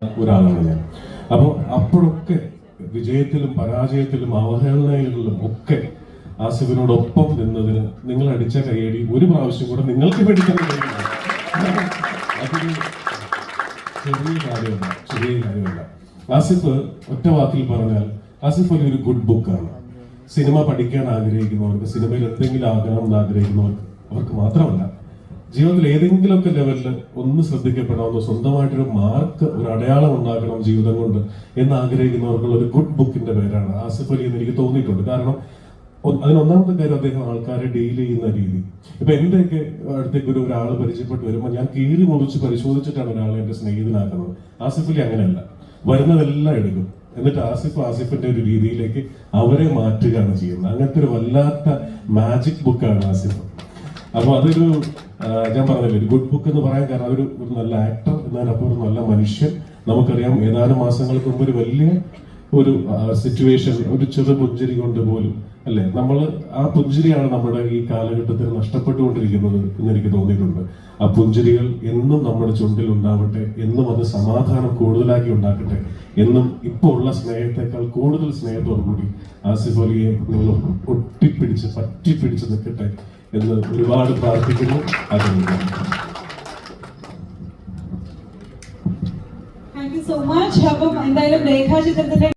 ഒരാളാണ് ഞാൻ. അപ്പോൾ അപ്പോഴൊക്കെ വിജയത്തിലും പരാജയത്തിലും അവഹേളനകളിലും ഒക്കെ ആസിഫിനോടൊപ്പം നിന്നതിന് നിങ്ങൾ അടിച്ച കയ്യടി ഒരു പ്രാവശ്യം കൂടെ നിങ്ങൾക്ക് വേണ്ടിത്തന്നെ അതൊരു ചെറിയ കാര്യമല്ല. ആസിഫ് ഒറ്റ വാക്കിൽ പറഞ്ഞാൽ ആസിഫ് ഒരു ഗുഡ് ബുക്കാണ്. സിനിമ പഠിക്കാൻ ആഗ്രഹിക്കുന്നവർക്ക്, സിനിമയിൽ എന്തെങ്കിലും ആകണം എന്ന് ആഗ്രഹിക്കുന്നവർക്ക്, അവർക്ക് മാത്രമല്ല ജീവിതത്തിൽ ഏതെങ്കിലുമൊക്കെ ലെവലിൽ ഒന്ന് ശ്രദ്ധിക്കപ്പെടാവുന്ന സ്വന്തമായിട്ടൊരു മാർക്ക്, ഒരു അടയാളം ഉണ്ടാക്കണം ജീവിതം കൊണ്ട് എന്ന് ആഗ്രഹിക്കുന്നവർക്കുള്ള ഒരു ഗുഡ് ബുക്കിന്റെ പേരാണ് ആസിഫ് അലി എന്ന് എനിക്ക് തോന്നിയിട്ടുണ്ട്. കാരണം അതിനൊന്നാമത്തെ കാര്യം അദ്ദേഹം ആൾക്കാരെ ഡീൽ ചെയ്യുന്ന രീതി. ഇപ്പൊ എന്റെയൊക്കെ അടുത്തേക്ക് ഒരാൾ പരിചയപ്പെട്ട് വരുമ്പോൾ ഞാൻ കീറി മുറിച്ച് പരിശോധിച്ചിട്ടാണ് ഒരാളെ എന്റെ സ്നേഹിതനാക്കുന്നത്. ആസിഫ് അലി അങ്ങനെയല്ല, വരുന്നതെല്ലാം എടുക്കും, എന്നിട്ട് ആസിഫിന്റെ ഒരു രീതിയിലേക്ക് അവരെ മാറ്റുകയാണ് ചെയ്യുന്നത്. അങ്ങനത്തെ ഒരു വല്ലാത്ത മാജിക് ബുക്കാണ് ആസിഫ്. അപ്പൊ അതൊരു ഞാൻ പറഞ്ഞില്ലേ, ഒരു ഗുഡ് ബുക്ക് എന്ന് പറയാൻ കാരണം അതൊരു നല്ല ആക്ടർ എന്നതിനപ്പുറം ഒരു നല്ല മനുഷ്യൻ. നമുക്കറിയാം ഏതാനും മാസങ്ങൾക്ക് മുമ്പ് ഒരു വലിയ ഒരു സിറ്റുവേഷൻ, ഒരു ചെറു പുഞ്ചിരി കൊണ്ട് പോലും അല്ലെ, നമ്മൾ ആ പുഞ്ചിരിയാണ് നമ്മുടെ ഈ കാലഘട്ടത്തിൽ നഷ്ടപ്പെട്ടുകൊണ്ടിരിക്കുന്നത് എന്ന് എനിക്ക് തോന്നിയിട്ടുണ്ട്. ആ പുഞ്ചിരികൾ എന്നും നമ്മുടെ ചുണ്ടിൽ ഉണ്ടാവട്ടെ, എന്നും അത് സമാധാനം കൂടുതലാക്കി ഉണ്ടാക്കട്ടെ, എന്നും ഇപ്പോൾ ഉള്ള സ്നേഹത്തെക്കാൾ കൂടുതൽ സ്നേഹത്തോടു കൂടി ആസിഫ് അലിയെ നിങ്ങൾ പറ്റിപ്പിടിച്ച് നിൽക്കട്ടെ എന്ന് ഒരുപാട് പ്രാർത്ഥിക്കുന്നു. Thank you so much. അപ്പം എന്തായാലും രേഖാചിത്രത്തിന്റെ